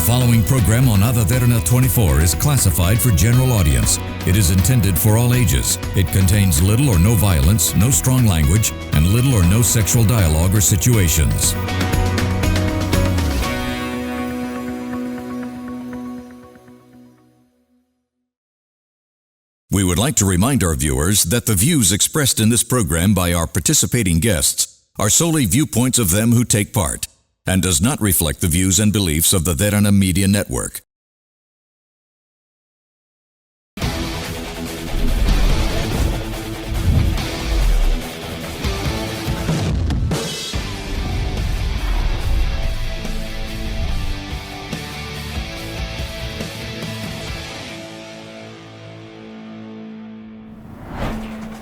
following program on Derana 24 is classified for general audience. It is intended for all ages. It contains little or no violence, no strong language, and little or no sexual dialogue or situations. We would like to remind our viewers that the views expressed in this program by our participating guests are solely viewpoints of them who take part, and does not reflect the views and beliefs of the Derana Media Network.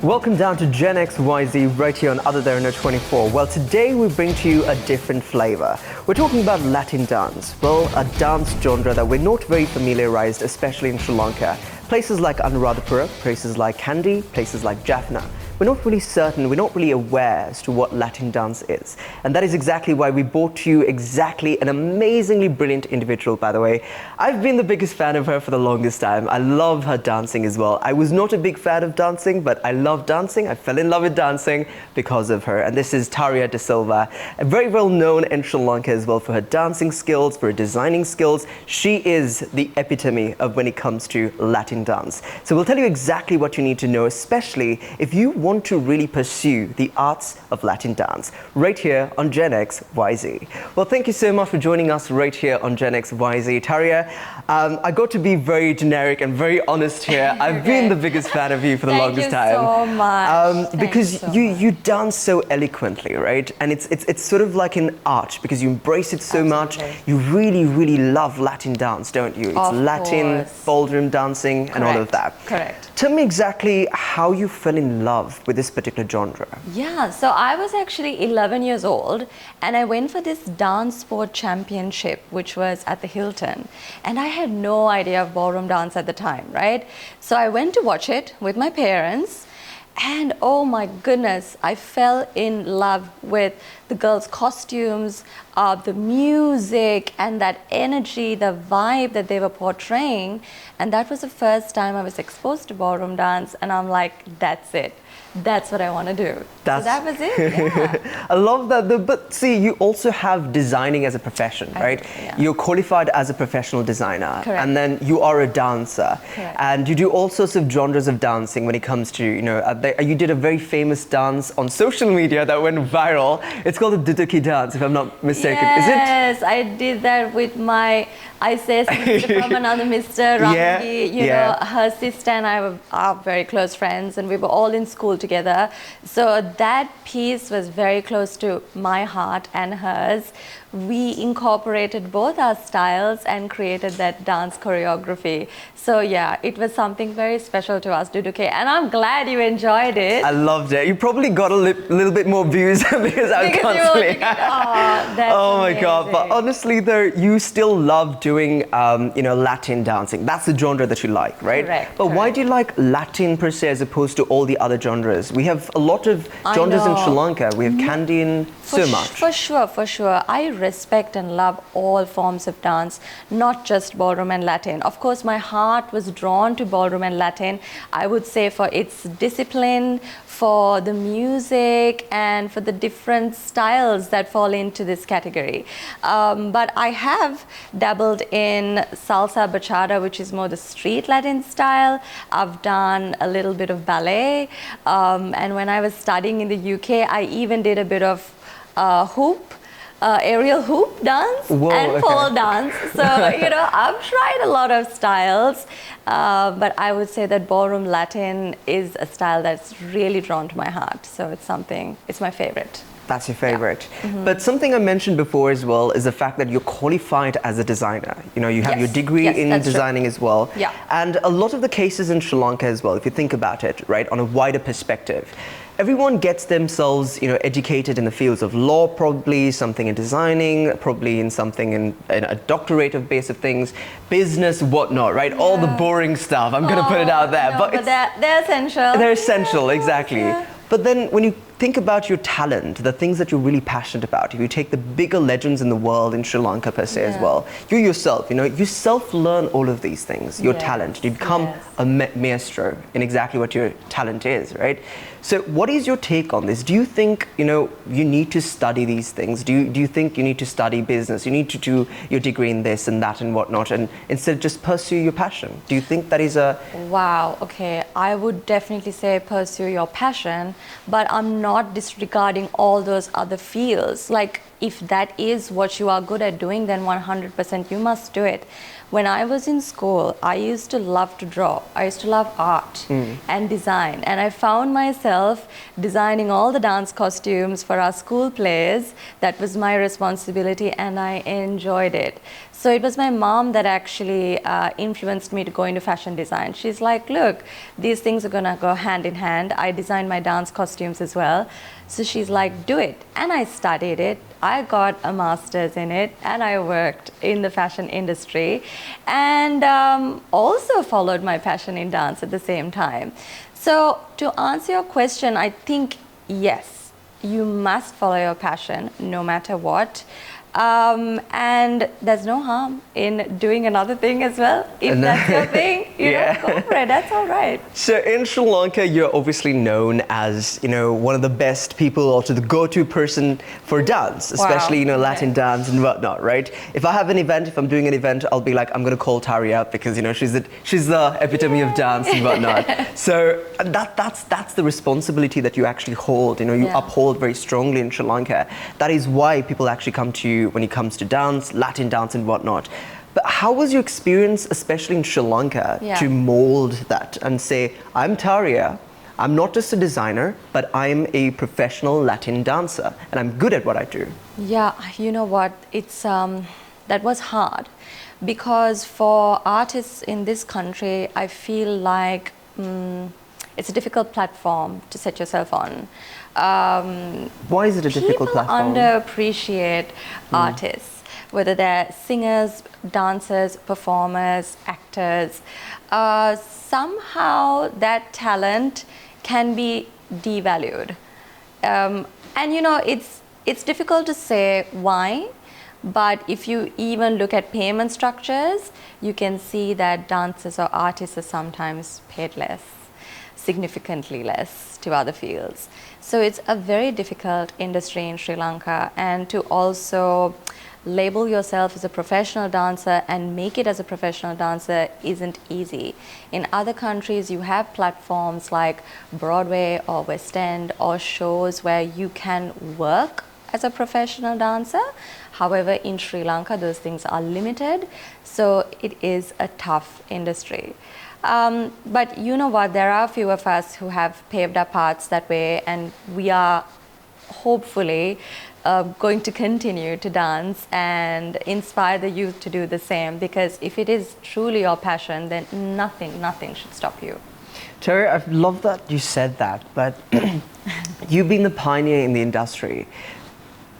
Welcome down to Gen XYZ right here on Derana 24. Well, today we bring to you a different flavor. We're talking about Latin dance. Well, a dance genre that we're not very familiarized, especially in Sri Lanka. Places like Anuradhapura, places like Kandy, places like Jaffna. We're not really certain, we're not really aware as to what Latin dance is. And that is exactly why we brought to you exactly an amazingly brilliant individual, by the way. I've been the biggest fan of her for the longest time. I love her dancing as well. I was not a big fan of dancing, but I love dancing. I fell in love with dancing because of her. And this is Tarja De Silva, very well known in Sri Lanka as well for her dancing skills, for her designing skills. She is the epitome of when it comes to Latin dance. So we'll tell you exactly what you need to know, especially if you want to really pursue the arts of Latin dance, right here on Gen XYZ. Well, thank you so much for joining us right here on Gen XYZ. Tarja, I got to be very generic and very honest here. I've been the biggest fan of you for the longest time. Thank you so much. Because you dance so eloquently, right? And it's sort of like an art because you embrace it so much. You really, really love Latin dance, don't you? It's Latin, ballroom dancing, and all of that. Correct. Tell me exactly how you fell in love with this particular genre. Yeah, so I was actually 11 years old and I went for this dance sport championship, which was at the Hilton. And I had no idea of ballroom dance at the time, right? So I went to watch it with my parents. And oh my goodness, I fell in love with the girls' costumes, the music, and that energy, the vibe that they were portraying. And that was the first time I was exposed to ballroom dance. And I'm like, that's it. That's what I want to do. So that was it. Yeah. I love that. But see, you also have designing as a profession, right? Yeah. You're qualified as a professional designer. Correct. And then you are a dancer. Correct. And you do all sorts of genres of dancing when it comes to, you did a very famous dance on social media that went viral. It's called the Duduki dance, if I'm not mistaken. Yes, Is it? I did that with my, I say, sister from another Mr. Rangi. You know, her sister and I are very close friends, and we were all in school together. So that piece was very close to my heart and hers. We incorporated both our styles and created that dance choreography. So yeah, it was something very special to us, Duduke, and I'm glad you enjoyed it. I loved it. You probably got a little bit more views because I was constantly. Oh my God! But honestly, though, you still love doing, Latin dancing. That's the genre that you like, right? Correct. But why do you like Latin per se as opposed to all the other genres? We have a lot of genres in Sri Lanka. We have Kandy and so much. For sure. I respect and love all forms of dance, not just ballroom and Latin. Of course, my heart was drawn to ballroom and Latin, I would say, for its discipline, for the music, and for the different styles that fall into this category. But I have dabbled in salsa bachata, which is more the street Latin style. I've done a little bit of ballet. And when I was studying in the UK, I even did a bit of aerial hoop dance and pole dance. So, I've tried a lot of styles, but I would say that ballroom Latin is a style that's really drawn to my heart. So it's my favorite. That's your favorite. Yeah. But something I mentioned before as well is the fact that you're qualified as a designer. You have your degree in designing as well. Yeah. And a lot of the cases in Sri Lanka as well, if you think about it, right, on a wider perspective, everyone gets themselves, educated in the fields of law, probably something in designing, probably in something in a doctorate base of things, business, whatnot, right? All the boring stuff. I'm going to put it out there. No, but they're essential. They're essential, exactly. Yeah. But then when you think about your talent, the things that you're really passionate about, if you take the bigger legends in the world in Sri Lanka per se as well, you yourself, you self-learn all of these things, your talent. You become a maestro in exactly what your talent is, right? So what is your take on this? Do you think, you need to study these things? Do you think you need to study business? You need to do your degree in this and that and whatnot, and instead just pursue your passion? Do you think that is a... Wow, okay. I would definitely say pursue your passion, but I'm not disregarding all those other fields. Like, if that is what you are good at doing, then 100% you must do it. When I was in school, I used to love to draw. I used to love art and design. And I found myself designing all the dance costumes for our school plays. That was my responsibility, and I enjoyed it. So it was my mom that actually influenced me to go into fashion design. She's like, look, these things are gonna go hand in hand. I designed my dance costumes as well. So she's like, do it. And I studied it. I got a master's in it, and I worked in the fashion industry, and also followed my passion in dance at the same time. So to answer your question, I think yes, you must follow your passion no matter what. And there's no harm in doing another thing as well. If that's your thing, go for it. That's all right. So in Sri Lanka, you're obviously known as, one of the best people, or to the go-to person for dance, especially, Latin dance and whatnot, right? If I have an event, if I'm doing an event, I'll be like, I'm going to call Tarja up because, she's the epitome of dance and whatnot. So that's the responsibility that you actually hold, you uphold very strongly in Sri Lanka. That is why people actually come to you when it comes to dance, Latin dance and whatnot. But how was your experience, especially in Sri Lanka, to mold that and say, I'm Tarja, I'm not just a designer, but I'm a professional Latin dancer, and I'm good at what I do? Yeah, you know what, it's that was hard, because for artists in this country, I feel like it's a difficult platform to set yourself on. Why is it a difficult platform? People underappreciate artists, whether they're singers, dancers, performers, actors. Somehow that talent can be devalued. And it's difficult to say why, but if you even look at payment structures, you can see that dancers or artists are sometimes paid less, significantly less to other fields. So it's a very difficult industry in Sri Lanka, and to also label yourself as a professional dancer and make it as a professional dancer isn't easy. In other countries, you have platforms like Broadway or West End or shows where you can work as a professional dancer. However, in Sri Lanka, those things are limited, so it is a tough industry. But you know what, there are a few of us who have paved our paths that way, and we are hopefully going to continue to dance and inspire the youth to do the same, because if it is truly your passion, then nothing should stop you. Terry, I love that you said that, but you being the pioneer in the industry,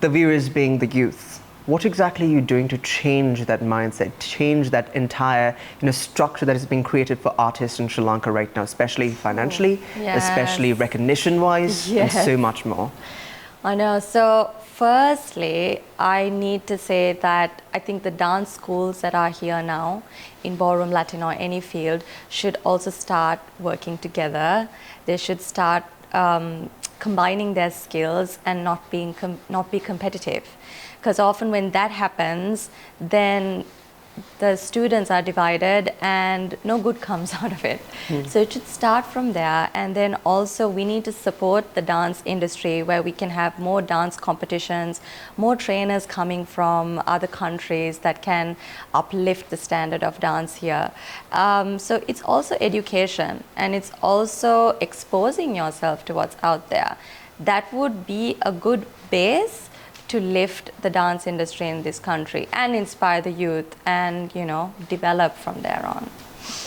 the viewers being the youth, what exactly are you doing to change that mindset, change that entire structure that is being created for artists in Sri Lanka right now, especially financially, especially recognition-wise, and so much more? I know. So firstly, I need to say that I think the dance schools that are here now in ballroom, Latin or any field should also start working together. They should start combining their skills and not be competitive. Because often when that happens, then the students are divided and no good comes out of it. So it should start from there, and then also we need to support the dance industry where we can have more dance competitions, more trainers coming from other countries that can uplift the standard of dance here. So it's also education, and it's also exposing yourself to what's out there. That would be a good base to lift the dance industry in this country and inspire the youth and, develop from there on.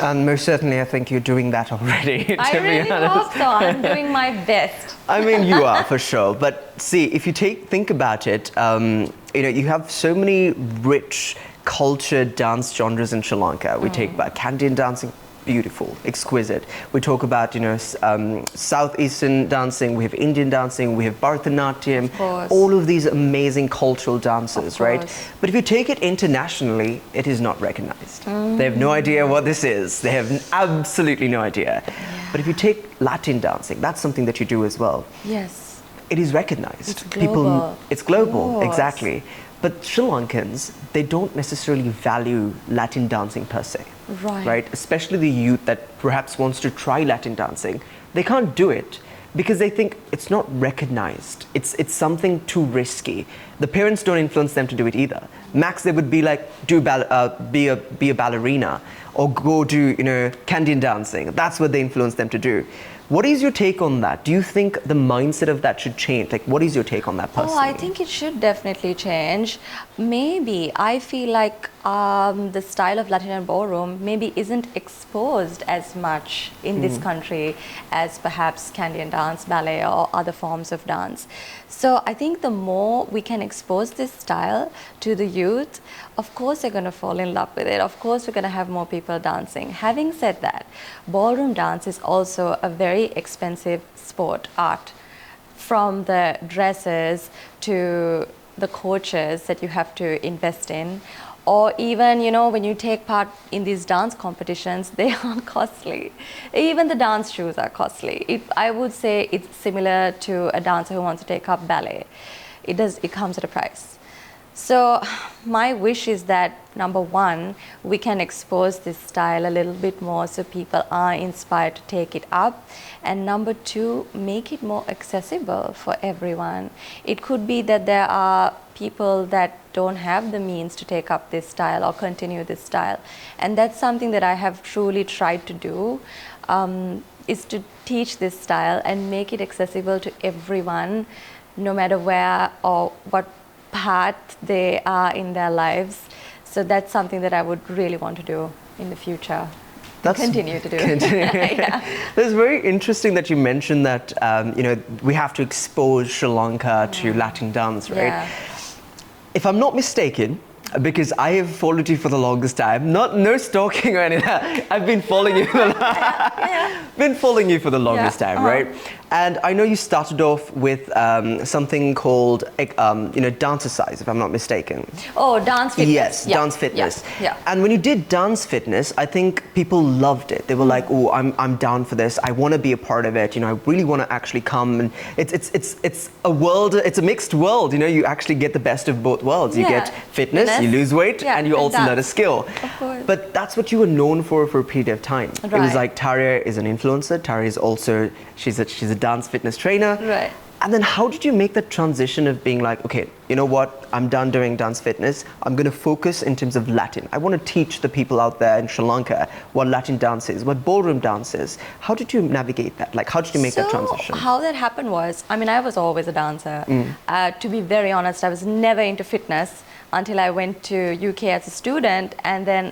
And most certainly, I think you're doing that already. I really hope so. I'm doing my best. I mean, you are for sure. But see, if you think about it, you have so many rich cultured dance genres in Sri Lanka. We take about Canadian dancing, beautiful, exquisite. We talk about, Southeastern dancing, we have Indian dancing, we have Bharatanatyam, all of these amazing cultural dances, right? But if you take it internationally, it is not recognized. They have no idea what this is. They have absolutely no idea. Yeah. But if you take Latin dancing, that's something that you do as well. Yes. It is recognized. It's global. It's global, exactly. But Sri Lankans, they don't necessarily value Latin dancing per se. Right? Especially the youth that perhaps wants to try Latin dancing. They can't do it because they think it's not recognized. It's something too risky. The parents don't influence them to do it either. Max, they would be like, be a ballerina or go do, Candian dancing. That's what they influence them to do. What is your take on that? Do you think the mindset of that should change? Like, what is your take on that personally? Oh, I think it should definitely change. Maybe I feel like the style of Latin and ballroom maybe isn't exposed as much in this country as perhaps Candian dance, ballet, or other forms of dance. So I think the more we can expose this style to the youth, of course they're going to fall in love with it. Of course we're going to have more people dancing. Having said that, ballroom dance is also a very expensive sport, art. From the dresses to the coaches that you have to invest in, or even, when you take part in these dance competitions, they are costly. Even the dance shoes are costly. I would say it's similar to a dancer who wants to take up ballet. It comes at a price. So my wish is that, number one, we can expose this style a little bit more so people are inspired to take it up. And number two, make it more accessible for everyone. It could be that there are people that don't have the means to take up this style or continue this style. And that's something that I have truly tried to do, is to teach this style and make it accessible to everyone, no matter where or what path they are in their lives. So that's something that I would really want to do in the future. Continue to do. Yeah. It's very interesting that you mentioned that we have to expose Sri Lanka to Latin dance, right? Yeah. If I'm not mistaken, because I have followed you for the longest time, no stalking or anything. I've been following you for the longest time, right? And I know you started off with something called Dancercise, if I'm not mistaken. Oh, dance fitness. Yes, dance fitness. Yeah. And when you did dance fitness, I think people loved it. They were like, "Oh, I'm down for this. I want to be a part of it. I really want to actually come." And it's a world. It's a mixed world. You actually get the best of both worlds. You get fitness, you lose weight, and you also learn a skill. Of course. But that's what you were known for a period of time. Right. It was like Tarja is an influencer. Tarja is also she's a dance fitness trainer. Right. And then how did you make the transition of being like, okay, you know what, I'm done doing dance fitness. I'm going to focus in terms of Latin. I want to teach the people out there in Sri Lanka what Latin dance is, what ballroom dance is. How did you navigate that? Like, how did you make that transition? How that happened was, I was always a dancer. To be very honest, I was never into fitness until I went to UK as a student and then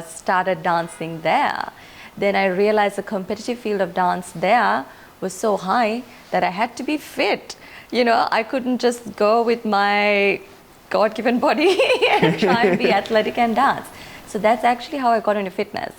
started dancing there. Then I realized the competitive field of dance there was so high that I had to be fit. I couldn't just go with my God-given body and try and be athletic and dance. So that's actually how I got into fitness.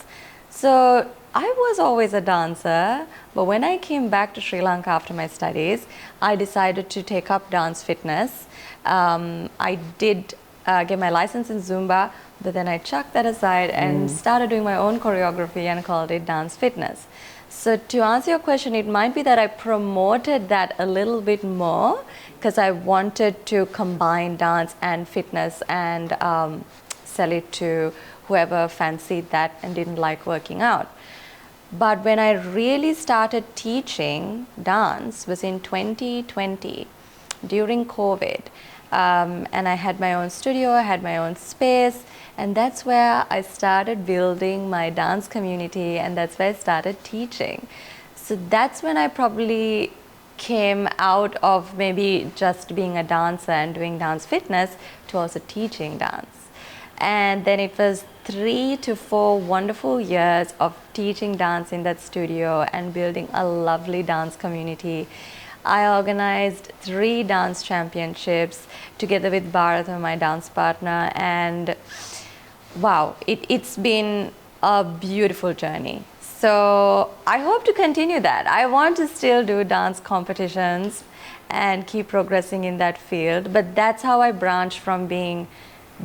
So I was always a dancer, but when I came back to Sri Lanka after my studies, I decided to take up dance fitness. I did get my license in Zumba, but then I chucked that aside and started doing my own choreography and called it dance fitness. So to answer your question, it might be that I promoted that a little bit more because I wanted to combine dance and fitness and sell it to whoever fancied that and didn't like working out. But when I really started teaching dance was in 2020 during COVID. And I had my own studio, I had my own space, and that's where I started building my dance community, and that's where I started teaching. So that's when I probably came out of maybe just being a dancer and doing dance fitness to also teaching dance. And then it was 3 to 4 wonderful years of teaching dance in that studio and building a lovely dance community. I organized 3 dance championships together with Bharat, my dance partner, and wow, it's been a beautiful journey. So I hope to continue that. I want to still do dance competitions and keep progressing in that field. But that's how I branched from being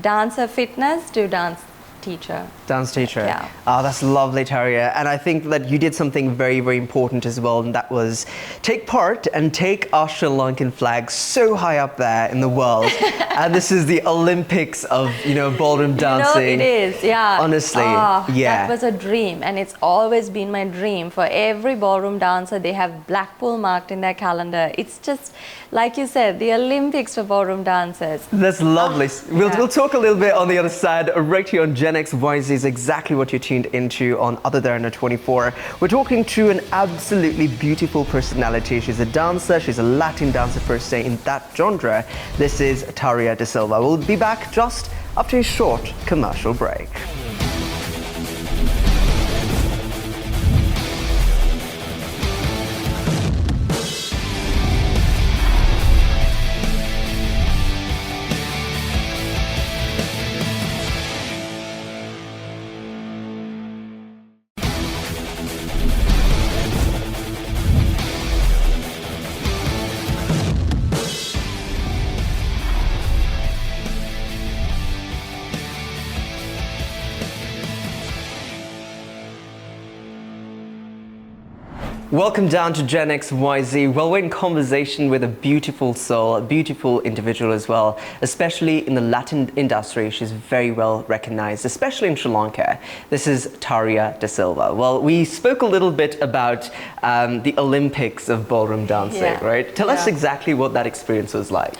dancer fitness to dance teacher. Dance teacher. Yeah. Oh, that's lovely, Tarja. And I think that you did something very, very important as well, and that was take part and take our Sri Lankan flag so high up there in the world. And this is the Olympics of, ballroom dancing. It is, yeah. Honestly, That was a dream, and it's always been my dream. For every ballroom dancer, they have Blackpool marked in their calendar. It's just, like you said, the Olympics for ballroom dancers. That's lovely. We'll talk a little bit on the other side, right here on Gen XYZ is exactly what you're tuned into on Other Derana 24. We're talking to an absolutely beautiful personality. She's a dancer, she's a Latin dancer per se in that genre. This is Tarja De Silva. We'll be back just after a short commercial break. Welcome down to Gen XYZ. Well, we're in conversation with a beautiful soul, a beautiful individual as well, especially in the Latin industry. She's very well recognized, especially in Sri Lanka. This is Tarja De Silva. Well, we spoke a little bit about the Olympics of ballroom dancing, right? Tell us exactly what that experience was like.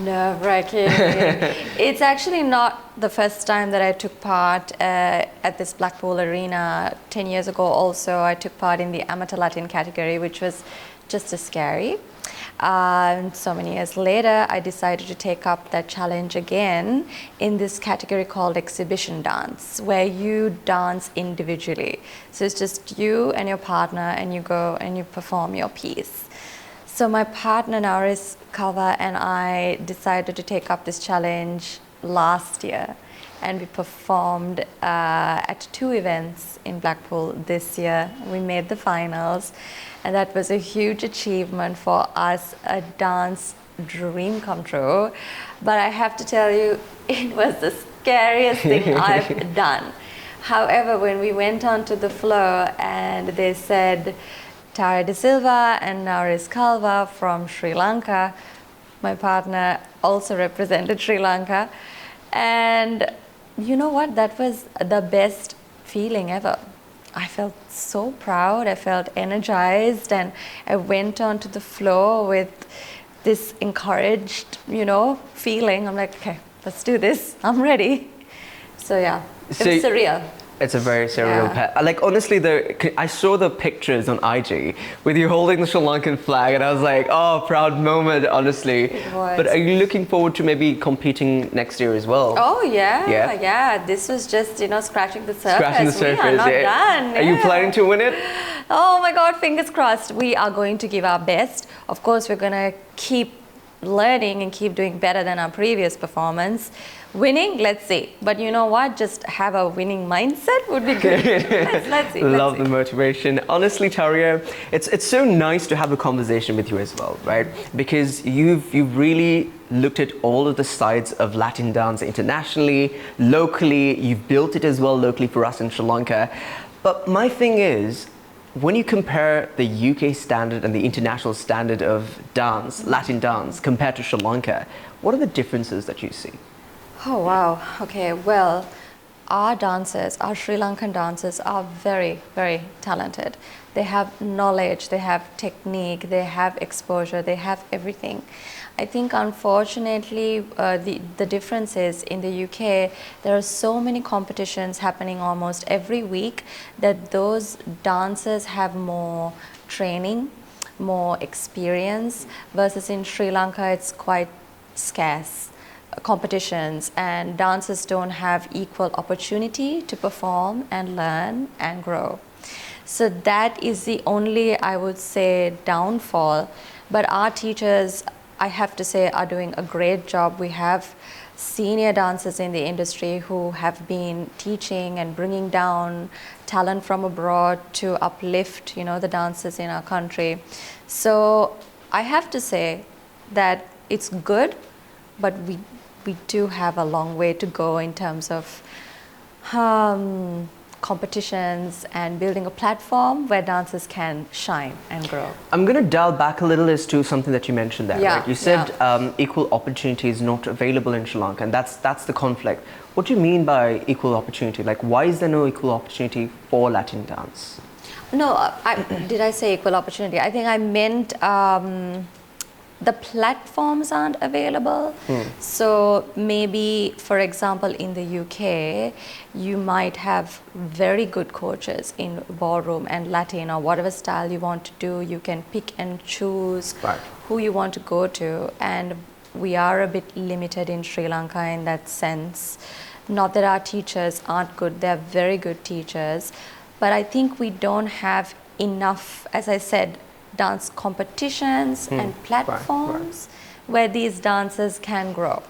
Nerve-wracking. It's actually not the first time that I took part at this Blackpool arena. 10 years ago also, I took part in the amateur Latin category, which was just as scary. And so many years later, I decided to take up that challenge again in this category called exhibition dance, where you dance individually. So it's just you and your partner, and you go and you perform your piece. So my partner Nauris Kalva and I decided to take up this challenge last year, and we performed at 2 events in Blackpool this year. We made the finals, and that was a huge achievement for us, a dance dream come true. But I have to tell you, it was the scariest thing I've done. However, when we went onto the floor and they said, Tarja De Silva and Nauris Kalva from Sri Lanka. My partner also represented Sri Lanka. And you know what? That was the best feeling ever. I felt so proud, I felt energized, and I went onto the floor with this encouraged, feeling. I'm like, okay, let's do this. I'm ready. So yeah, it was surreal. It's a very surreal pet. Like, honestly, I saw the pictures on IG with you holding the Sri Lankan flag, and I was like, oh, proud moment, honestly. It was. But are you looking forward to maybe competing next year as well? Oh, yeah. This was just, scratching the surface. Scratching the surface, we are not done. Are you planning to win it? Oh my God, fingers crossed. We are going to give our best. Of course, we're going to keep learning and keep doing better than our previous performance. Winning, let's see. But you know what? Just have a winning mindset would be good. let's see. Love the motivation. Honestly, Tarja, it's so nice to have a conversation with you as well, right? Because you've really looked at all of the sides of Latin dance internationally, locally. You've built it as well locally for us in Sri Lanka. But my thing is, when you compare the UK standard and the international standard of dance, Latin dance, compared to Sri Lanka, what are the differences that you see? Oh, wow. Okay, well, our dancers, our Sri Lankan dancers are very, very talented. They have knowledge, they have technique, they have exposure, they have everything. I think unfortunately the difference is in the UK there are so many competitions happening almost every week that those dancers have more training, more experience, versus in Sri Lanka it's quite scarce competitions, and dancers don't have equal opportunity to perform and learn and grow. So that is the only, I would say, downfall. But our teachers, I have to say, are doing a great job. We have senior dancers in the industry who have been teaching and bringing down talent from abroad to uplift, the dancers in our country. So I have to say that it's good, but we do have a long way to go in terms of competitions and building a platform where dancers can shine and grow. I'm going to dial back a little as to something that you mentioned there. Yeah, right? You said equal opportunity is not available in Sri Lanka, and that's the conflict. What do you mean by equal opportunity? Like, why is there no equal opportunity for Latin dance? No, did I say equal opportunity? I think I meant the platforms aren't available. So maybe, for example, in the UK, you might have very good coaches in ballroom and Latin or whatever style you want to do. You can pick and choose who you want to go to. And we are a bit limited in Sri Lanka in that sense. Not that our teachers aren't good, they're very good teachers. But I think we don't have enough, as I said, dance competitions and platforms where these dancers can grow.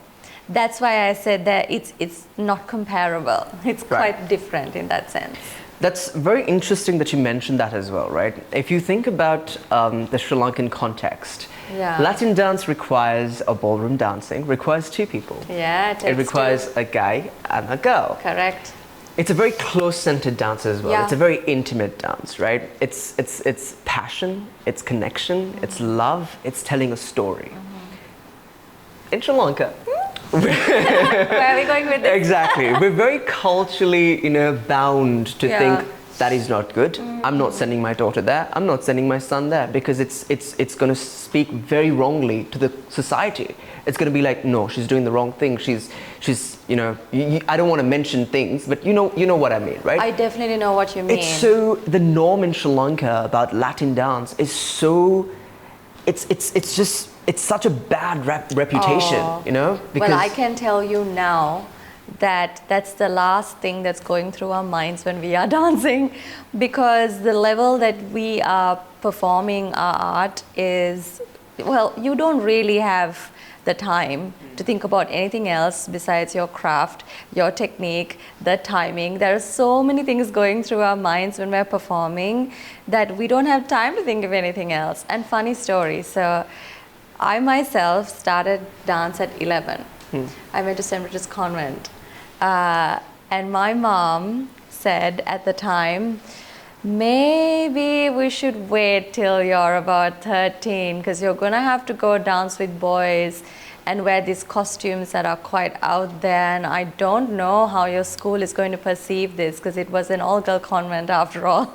That's why I said that it's not comparable. It's quite different in that sense. That's very interesting that you mentioned that as well, right? If you think about the Sri Lankan context, Latin dance requires, or ballroom dancing, requires two people. Yeah, it requires a guy and a girl. Correct. It's a very close-centered dance as well. It's a very intimate dance, right? It's passion, it's connection, it's love, it's telling a story. In Sri Lanka, where are we going with this? Exactly. We're very culturally, bound to think that is not good. I'm not sending my daughter there. I'm not sending my son there because it's going to speak very wrongly to the society. It's going to be like, no, she's doing the wrong thing. She's I don't want to mention things, but you know what I mean, right? I definitely know what you mean. It's so, the norm in Sri Lanka about Latin dance is so, it's such a bad reputation, because well, I can tell you now that that's the last thing that's going through our minds when we are dancing, because the level that we are performing our art is, well, you don't really have the time to think about anything else besides your craft, your technique, the timing. There are so many things going through our minds when we're performing that we don't have time to think of anything else. And funny story, so I myself started dance at 11. I went to St. Richard's Convent. And my mom said at the time, maybe we should wait till you're about 13 because you're going to have to go dance with boys and wear these costumes that are quite out there, and I don't know how your school is going to perceive this because it was an all-girl convent after all.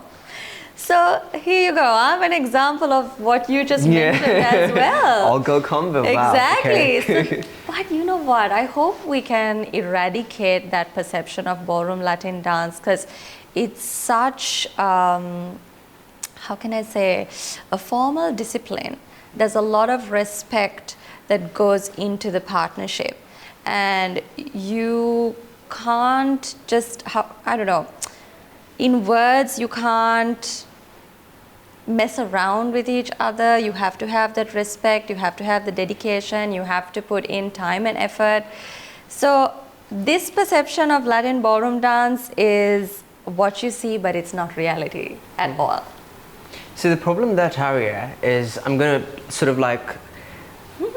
So here you go. I'm an example of what you just mentioned as well. All-girl convent, exactly. Wow. Okay. So, but you know what? I hope we can eradicate that perception of ballroom Latin dance because it's such, how can I say, a formal discipline. There's a lot of respect that goes into the partnership. And you can't just, I don't know, in words, you can't mess around with each other. You have to have that respect, you have to have the dedication, you have to put in time and effort. So this perception of Latin ballroom dance is what you see, but it's not reality at all. So the problem there, Tarja, is I'm going to sort of like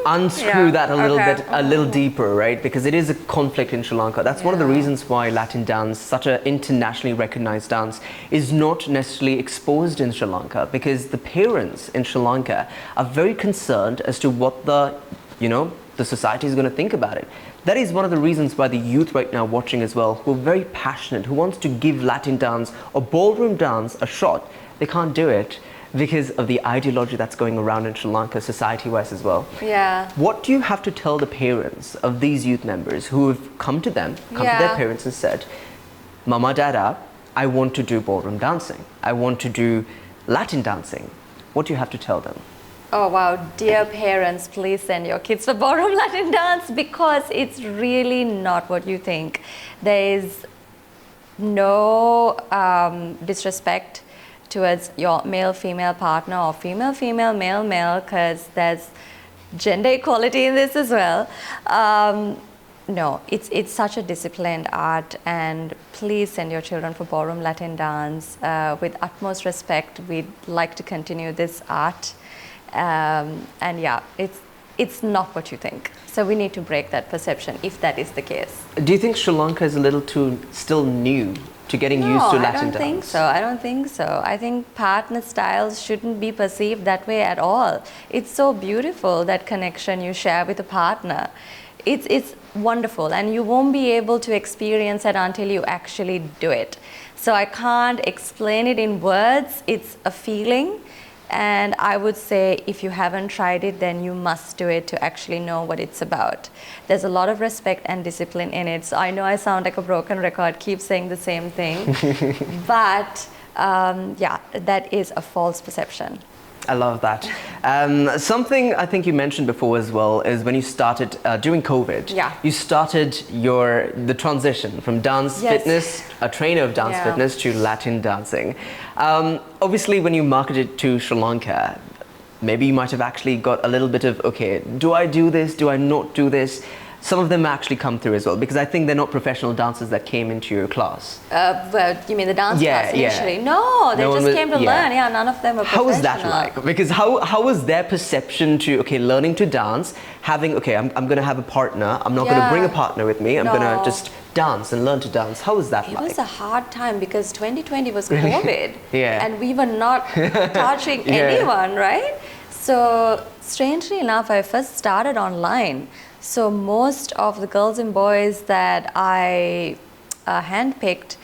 unscrew that a little deeper, right? Because it is a conflict in Sri Lanka. That's one of the reasons why Latin dance, such an internationally recognized dance, is not necessarily exposed in Sri Lanka, because the parents in Sri Lanka are very concerned as to what the society is going to think about it. That is one of the reasons why the youth right now watching as well, who are very passionate, who wants to give Latin dance or ballroom dance a shot, they can't do it because of the ideology that's going around in Sri Lanka, society-wise as well. Yeah. What do you have to tell the parents of these youth members who have come to them, to their parents and said, Mama, Dada, I want to do ballroom dancing. I want to do Latin dancing. What do you have to tell them? Oh wow, dear parents, please send your kids for ballroom Latin dance because it's really not what you think. There is no disrespect towards your male-female partner or female-female, male-male, because there's gender equality in this as well. no, it's such a disciplined art, and please send your children for ballroom Latin dance. With utmost respect, we'd like to continue this art, and yeah, it's not what you think. So we need to break that perception if that is the case. Do you think Sri Lanka is a little too still new to getting used to Latin dance? I don't think so. I don't think so. I think partner styles shouldn't be perceived that way at all. It's so beautiful, that connection you share with a partner. It's wonderful, and you won't be able to experience it until you actually do it. So I can't explain it in words. It's a feeling. And I would say if you haven't tried it, then you must do it to actually know what it's about. There's a lot of respect and discipline in it. So I know I sound like a broken record, keep saying the same thing. But yeah, that is a false perception. I love that. Something I think you mentioned before as well is when you started during COVID. Yeah. You started the transition from dance fitness, a trainer of dance fitness, to Latin dancing. Obviously, when you marketed to Sri Lanka, maybe you might have actually got a little bit of, okay, do I do this? Do I not do this? Some of them actually come through as well, because I think they're not professional dancers that came into your class. Well, you mean the dance class initially? Yeah. No, they just came to learn. Yeah, none of them were professional. How was that like? Because how was their perception to, okay, learning to dance, having, okay, I'm going to have a partner, I'm not going to bring a partner with me, I'm going to just dance and learn to dance. How was that like? It was a hard time because 2020 was COVID. Yeah. And we were not touching anyone, right? So strangely enough, I first started online. So most of the girls and boys that I handpicked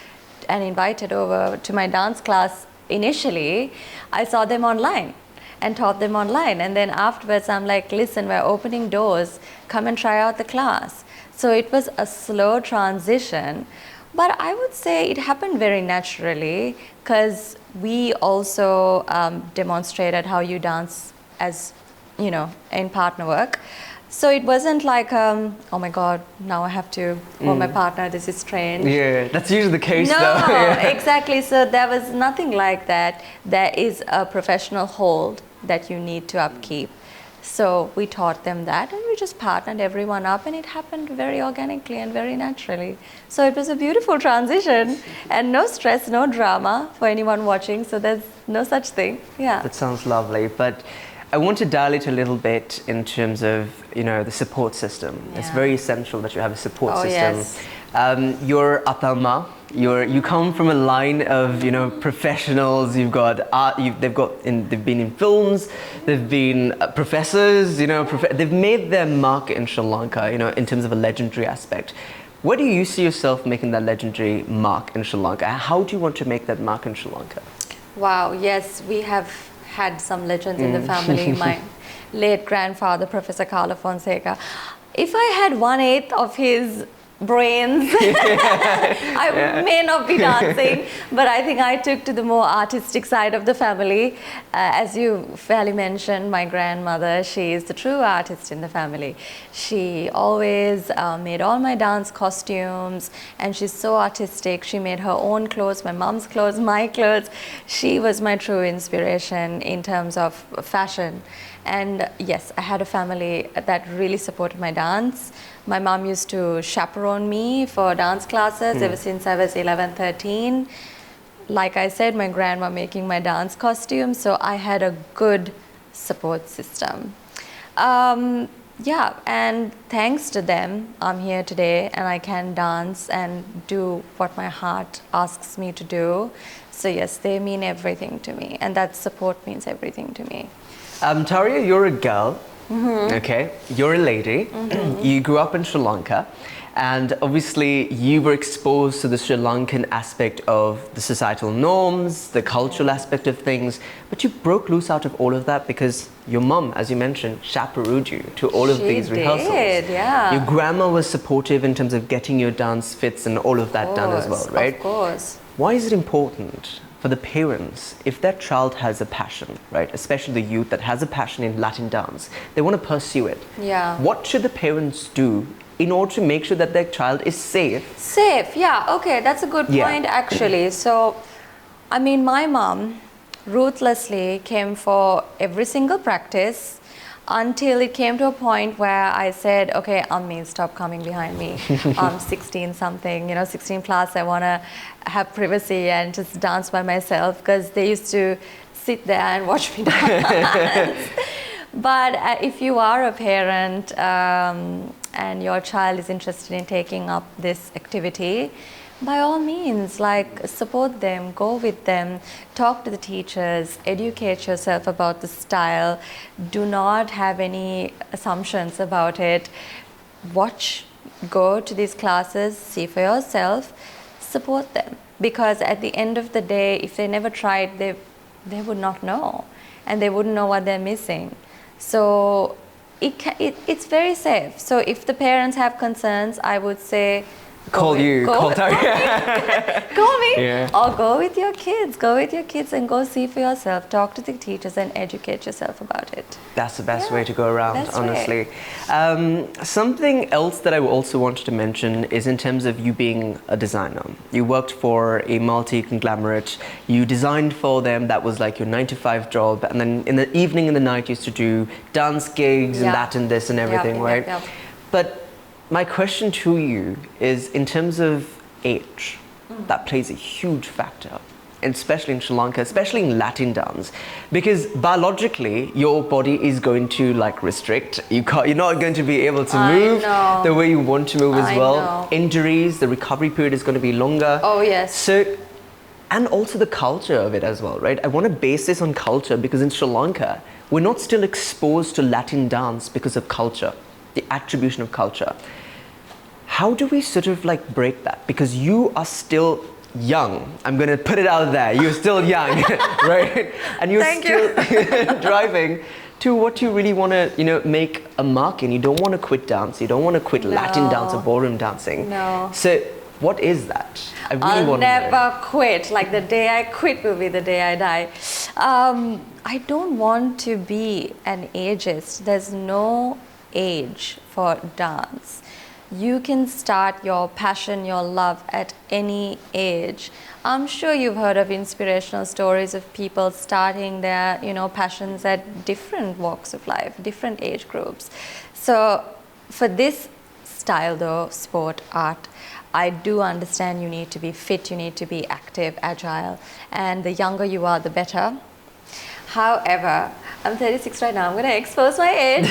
and invited over to my dance class initially, I saw them online and taught them online. And then afterwards, I'm like, listen, we're opening doors, come and try out the class. So it was a slow transition, but I would say it happened very naturally, because we also demonstrated how you dance as, you know, in partner work. So it wasn't like, oh my God, now I have to hold my partner, this is strange. Yeah, that's usually the case though. No, exactly. So there was nothing like that. There is a professional hold that you need to upkeep. So we taught them that, and we just partnered everyone up, and it happened very organically and very naturally. So it was a beautiful transition, and no stress, no drama for anyone watching. So there's no such thing. Yeah. That sounds lovely. But I want to dial it a little bit in terms of, you know, the support system. Yeah. It's very essential that you have a support system. Yes. You're Atalma. You come from a line of, you know, professionals. You've got art. They've been in films. They've been professors. You know, they've made their mark in Sri Lanka. You know, in terms of a legendary aspect. Where do you see yourself making that legendary mark in Sri Lanka? How do you want to make that mark in Sri Lanka? Wow. Yes, we have had some legends in the family. My late grandfather, Professor Carlo Fonseca. If I had 1/8 of his brains, I may not be dancing, but I think I took to the more artistic side of the family. As you fairly mentioned, my grandmother, she is the true artist in the family. She always made all my dance costumes, and she's so artistic. She made her own clothes, my mom's clothes, my clothes. She was my true inspiration in terms of fashion. And yes, I had a family that really supported my dance. My mom used to chaperone me for dance classes ever since I was 11, 13. Like I said, my grandma making my dance costumes, so I had a good support system. Yeah, and thanks to them, I'm here today and I can dance and do what my heart asks me to do. So yes, they mean everything to me, and that support means everything to me. Tarja, you're a girl, okay? You're a lady. You grew up in Sri Lanka, and obviously you were exposed to the Sri Lankan aspect of the societal norms, the cultural aspect of things, but you broke loose out of all of that because your mum, as you mentioned, chaperoned you to all of these rehearsals. Yeah. Your grandma was supportive in terms of getting your dance fits and all of that done as well, right? Of course. Why is it important for the parents, if their child has a passion, right, especially the youth that has a passion in Latin dance, they want to pursue it? Yeah. What should the parents do in order to make sure that their child is safe? Safe, yeah, okay, that's a good point actually. So, I mean, my mom ruthlessly came for every single practice. until it came to a point where I said, okay, Ammi, stop coming behind me. I'm 16 something, 16 plus. I want to have privacy and just dance by myself, because they used to sit there and watch me dance. But if you are a parent and your child is interested in taking up this activity, by all means, support them, go with them, talk to the teachers, educate yourself about the style. Do not have any assumptions about it. Watch, go to these classes, see for yourself, support them. Because at the end of the day, if they never tried, they would not know, and they wouldn't know what they're missing. So it's very safe. So if the parents have concerns, I would say, call Tarja. Call me. Yeah. Or go with your kids. Go with your kids and go see for yourself. Talk to the teachers and educate yourself about it. That's the best way to go around, that's honestly. Right. Something else that I also wanted to mention is in terms of you being a designer. You worked for a multi-conglomerate. You designed for them. That was like your 9-to-5 job. And then in the evening and the night, you used to do dance gigs and that and this and everything, right? Yeah. But my question to you is, in terms of age, that plays a huge factor, especially in Sri Lanka, especially in Latin dance, because biologically your body is going to restrict. You're not going to be able to move the way you want to move as well. Know. Injuries, the recovery period is going to be longer. Oh yes. So, and also the culture of it as well, right? I want to base this on culture, because in Sri Lanka, we're not still exposed to Latin dance because of culture, the attribution of culture. How do we sort of break that? Because you are still young. I'm going to put it out there. You're still young, right? And you're still driving to what you really want to, make a mark in. You don't want to quit dance. You don't want to quit Latin dance or ballroom dancing. No. So what is that? I really want to know. I'll never quit. The day I quit will be the day I die. I don't want to be an ageist. There's no age for dance. You can start your passion, your love at any age. I'm sure you've heard of inspirational stories of people starting their, passions at different walks of life, different age groups. So for this style though, sport, art, I do understand you need to be fit, you need to be active, agile, and the younger you are, the better. However, I'm 36 right now, I'm going to expose my age.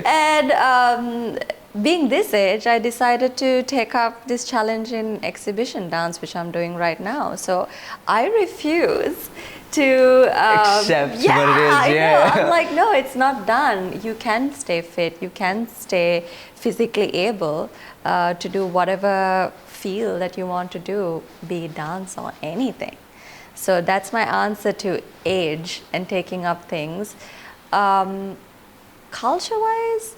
And being this age, I decided to take up this challenge in exhibition dance, which I'm doing right now. So I refuse to accept what it is. Yeah, I'm like, no, it's not done. You can stay fit. You can stay physically able to do whatever field that you want to do, be dance or anything. So that's my answer to age and taking up things. Culture-wise,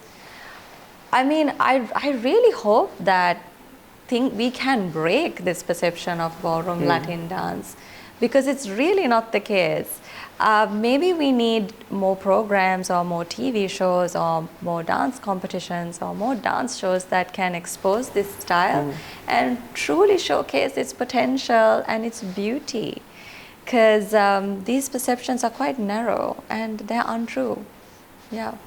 I mean, I really hope that we can break this perception of ballroom Latin dance, because it's really not the case. Maybe we need more programs or more TV shows or more dance competitions or more dance shows that can expose this style and truly showcase its potential and its beauty, because these perceptions are quite narrow and they're untrue. Yeah.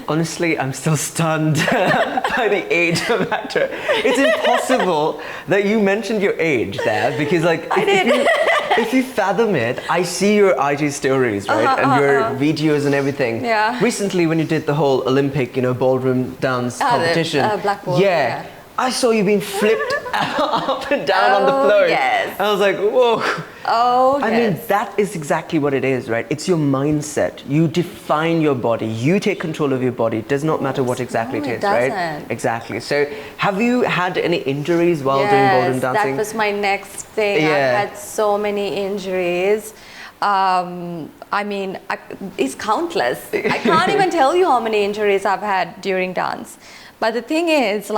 Honestly, I'm still stunned by the age of actor. It's impossible that you mentioned your age there, because if you fathom it, I see your IG stories, right? And your videos and everything. Yeah. Recently, when you did the whole Olympic, ballroom dance competition. Black ball, yeah. I saw you being flipped up and down on the floor. Yes. I was like, whoa. Oh, I mean, that is exactly what it is, right? It's your mindset. You define your body. You take control of your body. It does not matter what exactly it is, right? Exactly. So, have you had any injuries while doing ballroom dancing? That was my next thing. Yeah. I've had so many injuries. I mean, it's countless. I can't even tell you how many injuries I've had during dance. But the thing is,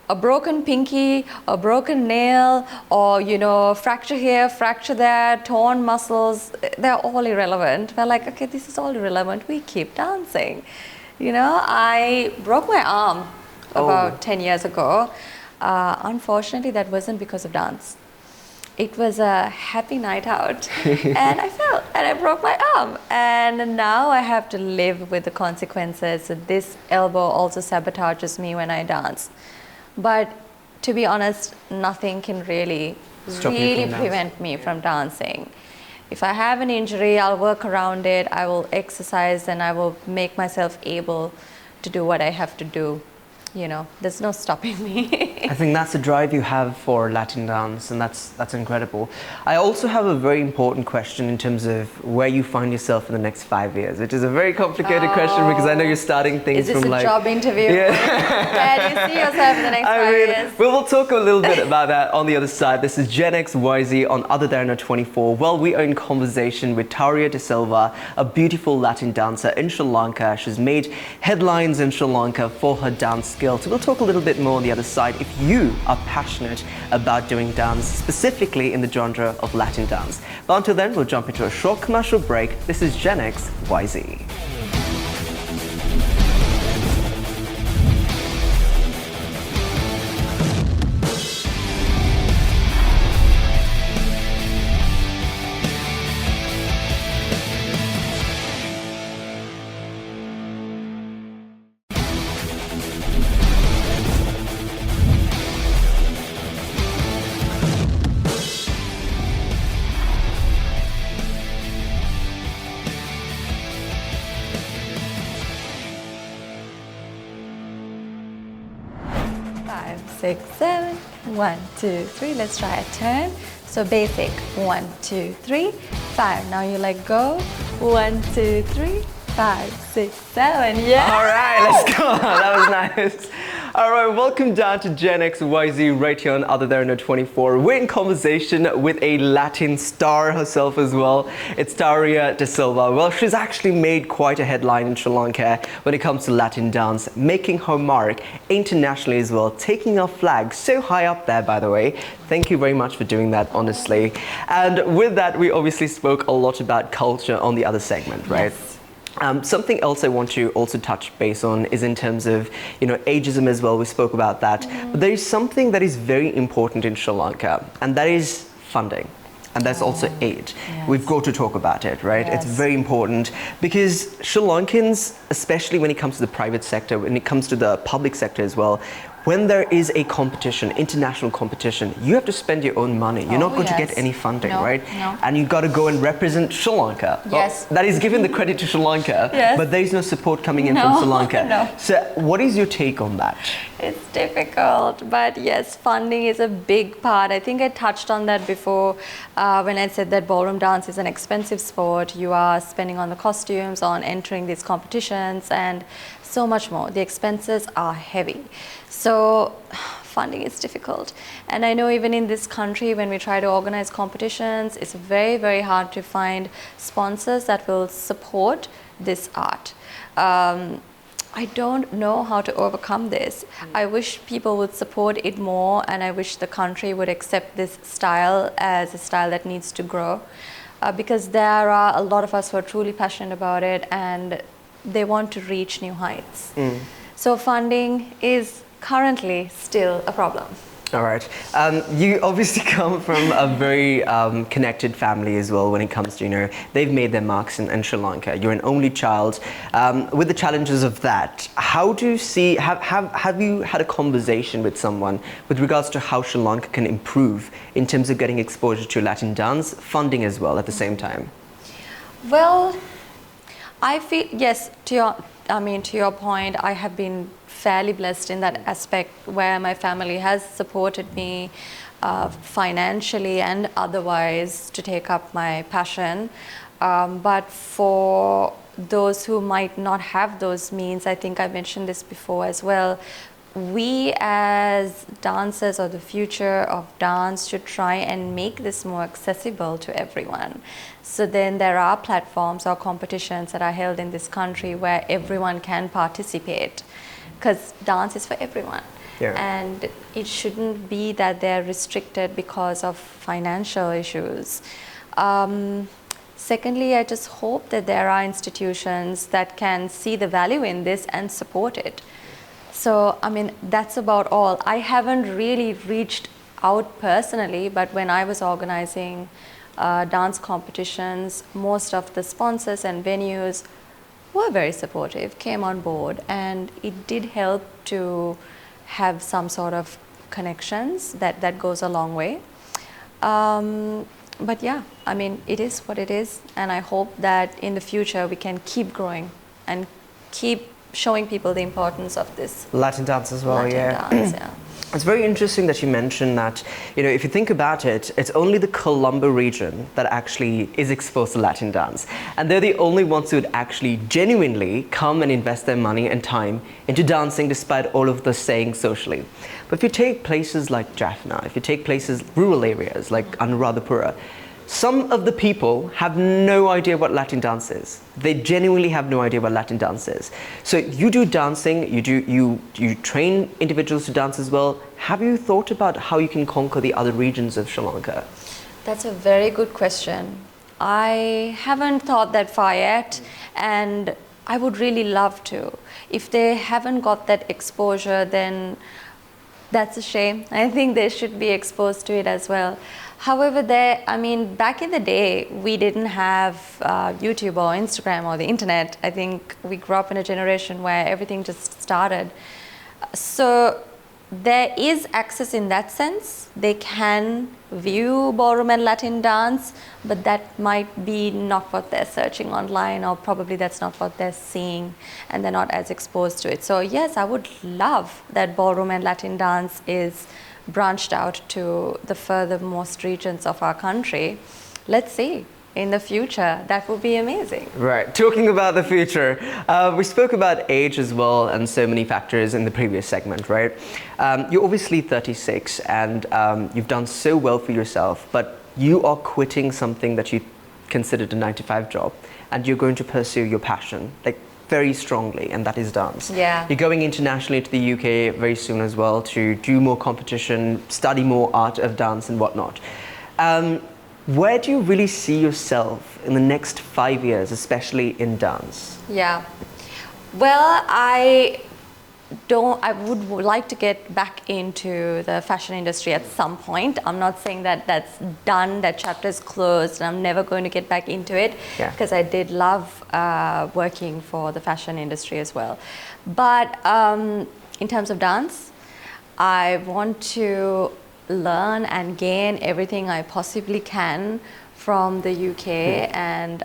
a broken pinky, a broken nail, or fracture here, fracture there, torn muscles, they're all irrelevant. We're like, okay, this is all irrelevant. We keep dancing. I broke my arm about 10 years ago. Unfortunately, that wasn't because of dance. it was a happy night out and I fell and I broke my arm, and now I have to live with the consequences. So this elbow also sabotages me when I dance. But to be honest, nothing can really prevent me from dancing. If I have an injury, I'll work around it, I will exercise, and I will make myself able to do what I have to do. You know, there's no stopping me. I think that's the drive you have for Latin dance, and that's incredible. I also have a very important question in terms of where you find yourself in the next 5 years, which is a very complicated question because I know you're starting things from like... Is this a job interview? Yeah. Where do you see yourself in the next 5 years? We'll talk a little bit about that on the other side. This is Gen XYZ on Other Derana 24. Well, we are in conversation with Tarja De Silva, a beautiful Latin dancer in Sri Lanka. She's made headlines in Sri Lanka for her dance skills. So we'll talk a little bit more on the other side if you are passionate about doing dance, specifically in the genre of Latin dance. But until then, we'll jump into a short commercial break. This is Gen XYZ. 5, 6, 7. 1, 2, 3. Let's try a turn. So basic. 1, 2, 3, 5. Now you let go. 1, 2, 3, 5, 6, 7. Yeah. All right, let's go. That was nice. All right, welcome down to Gen XYZ right here on Other Derana 24. We're in conversation with a Latin star herself as well. It's Tarja De Silva. Well, she's actually made quite a headline in Sri Lanka when it comes to Latin dance, making her mark internationally as well, taking our flag so high up there, by the way. Thank you very much for doing that, honestly. And with that, we obviously spoke a lot about culture on the other segment, right? Yes. Something else I want to also touch base on is in terms of, ageism as well. We spoke about that. But there is something that is very important in Sri Lanka, and that is funding. And that's also age. Yes. We've got to talk about it, right? Yes. It's very important because Sri Lankans, especially when it comes to the private sector, when it comes to the public sector as well, when there is a competition, international competition, you have to spend your own money. You're not going to get any funding, right? No. And you've got to go and represent Sri Lanka. Yes. Well, that is given the credit to Sri Lanka, Yes. but there is no support coming in from Sri Lanka. No. So what is your take on that? It's difficult, but yes, funding is a big part. I think I touched on that before when I said that ballroom dance is an expensive sport. You are spending on the costumes, on entering these competitions, and so much more. The expenses are heavy. So funding is difficult. And I know even in this country, when we try to organize competitions, it's very, very hard to find sponsors that will support this art. I don't know how to overcome this. I wish people would support it more, and I wish the country would accept this style as a style that needs to grow, because there are a lot of us who are truly passionate about it and they want to reach new heights. So funding is currently still a problem. All right. You obviously come from a very connected family as well when it comes to, they've made their marks in Sri Lanka. You're an only child. With the challenges of that, how do you see, have you had a conversation with someone with regards to how Sri Lanka can improve in terms of getting exposure to Latin dance, funding as well at the same time? Well, I feel, yes, to your point, I have been fairly blessed in that aspect where my family has supported me financially and otherwise to take up my passion. But for those who might not have those means, I think I mentioned this before as well, we as dancers or the future of dance should try and make this more accessible to everyone. So then there are platforms or competitions that are held in this country where everyone can participate, because dance is for everyone. Yeah. And it shouldn't be that they're restricted because of financial issues. Secondly, I just hope that there are institutions that can see the value in this and support it. So, that's about all. I haven't really reached out personally, but when I was organizing dance competitions, most of the sponsors and venues were very supportive, came on board, and it did help to have some sort of connections that goes a long way. But yeah, I mean, it is what it is, and I hope that in the future we can keep growing and keep showing people the importance of this Latin dance as well. Latin dance, yeah. It's very interesting that you mentioned that, if you think about it, it's only the Colombo region that actually is exposed to Latin dance. And they're the only ones who would actually genuinely come and invest their money and time into dancing despite all of the saying socially. But if you take places like Jaffna, if you take places, rural areas like Anuradhapura, some of the people have no idea what Latin dance is. They genuinely have no idea what Latin dance is. So you do dancing, you train individuals to dance as well. Have you thought about how you can conquer the other regions of Sri Lanka? That's a very good question. I haven't thought that far yet, and I would really love to. If they haven't got that exposure, then that's a shame. I think they should be exposed to it as well. However, back in the day, we didn't have YouTube or Instagram or the internet. I think we grew up in a generation where everything just started. So there is access in that sense. They can view ballroom and Latin dance, but that might be not what they're searching online, or probably that's not what they're seeing, and they're not as exposed to it. So yes, I would love that ballroom and Latin dance is branched out to the furthermost regions of our country. Let's see. In the future, that would be amazing. Right. Talking about the future, we spoke about age as well and so many factors in the previous segment, right? You're obviously 36 and you've done so well for yourself, but you are quitting something that you considered a 9-to-5 job, and you're going to pursue your passion, like very strongly, and that is dance. Yeah. You're going internationally to the UK very soon as well to do more competition, study more art of dance and whatnot. Where do you really see yourself in the next 5 years, especially in dance? Yeah. Well, I would like to get back into the fashion industry at some point. I'm not saying that that's done, that chapter is closed, and I'm never going to get back into it, because I did love working for the fashion industry as well. But in terms of dance, I want to learn and gain everything I possibly can from the UK and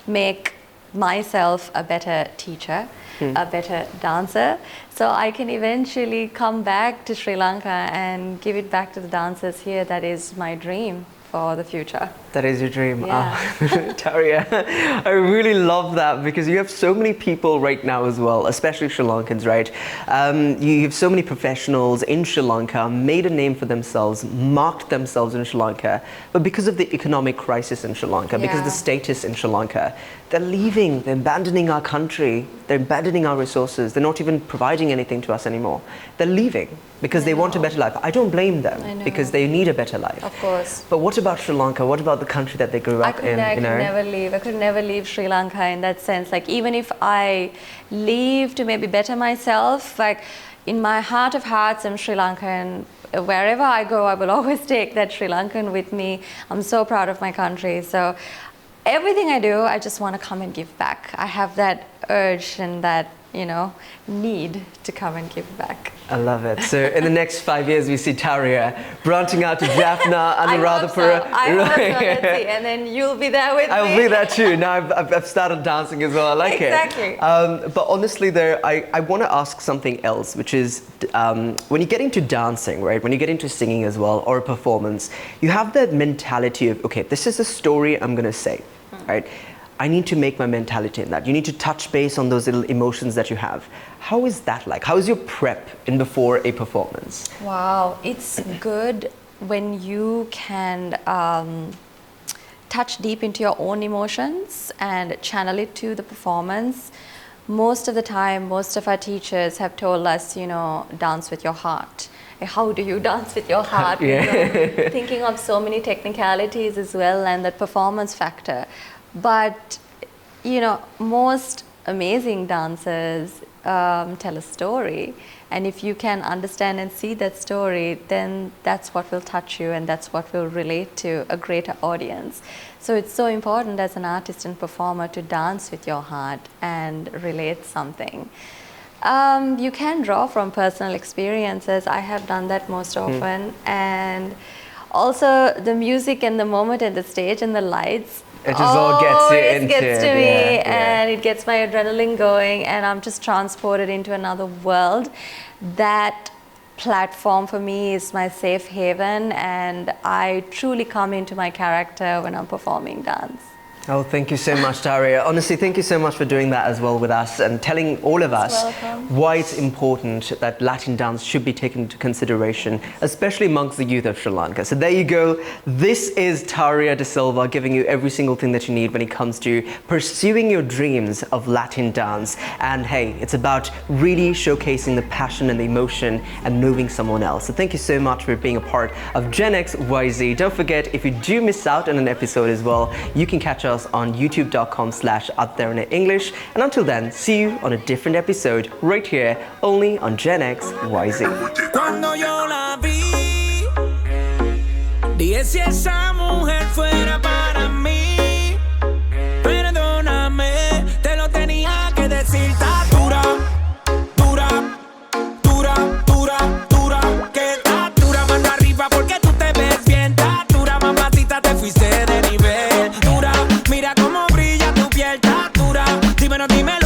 make myself a better teacher, a better dancer, so I can eventually come back to Sri Lanka and give it back to the dancers here. That is my dream for the future. That is your dream. Yeah. Tarja, I really love that, because you have so many people right now as well, especially Sri Lankans, right? You have so many professionals in Sri Lanka, made a name for themselves, marked themselves in Sri Lanka, but because of the economic crisis in Sri Lanka, because of the status in Sri Lanka, they're leaving, they're abandoning our country, they're abandoning our resources, they're not even providing anything to us anymore. They're leaving because they want a better life. I don't blame them, because they need a better life. Of course. But what about Sri Lanka? What about the country that they grew up in? I could never leave Sri Lanka in that sense. Like, even if I leave to maybe better myself, like, in my heart of hearts, I'm Sri Lankan. Wherever I go, I will always take that Sri Lankan with me. I'm so proud of my country. So everything I do, I just want to come and give back. I have that urge and that, need to come and give back. I love it. So in the next 5 years, we see Tarja branching out to Jaffna, Anuradhapura. I hope so. Let's see. And then you'll be there with me. I'll be there too. Now I've started dancing as well. I like it. Exactly. But honestly, I want to ask something else, which is when you get into dancing, right? When you get into singing as well, or a performance, you have that mentality of, okay, this is a story I'm going to say, right? I need to make my mentality in that. You need to touch base on those little emotions that you have. How is that like? How is your prep in before a performance? Wow, it's good when you can touch deep into your own emotions and channel it to the performance. Most of the time, most of our teachers have told us, dance with your heart. How do you dance with your heart? Thinking of so many technicalities as well, and that performance factor. But, most amazing dancers tell a story, And if you can understand and see that story, then that's what will touch you and that's what will relate to a greater audience. So it's so important as an artist and performer to dance with your heart and relate something. You can draw from personal experiences. I have done that most often. And also the music and the moment and the stage and the lights. It just all gets you into it. Gets to me, yeah. and it gets my adrenaline going, and I'm just transported into another world. That platform for me is my safe haven, and I truly come into my character when I'm performing dance. Oh, thank you so much, Tarja. Honestly, thank you so much for doing that as well with us and telling all of us why it's important that Latin dance should be taken into consideration, especially amongst the youth of Sri Lanka. So there you go. This is Tarja De Silva giving you every single thing that you need when it comes to pursuing your dreams of Latin dance. And hey, it's about really showcasing the passion and the emotion and moving someone else. So thank you so much for being a part of Gen XYZ. Don't forget, if you do miss out on an episode as well, you can catch us on youtube.com/Derana English. And until then, see you on a different episode right here, only on Gen XYZ. Cuando yo la vi, dije si esa mujer fuera para mí, perdóname, te lo tenía que decir. Está dura, dura, dura, dura, dura, que está dura, mano arriba porque tú te ves bien. Está dura, mamacita, te fuiste de nivel. Dura, mira cómo brilla tu piel, está dura, dímelo, dímelo.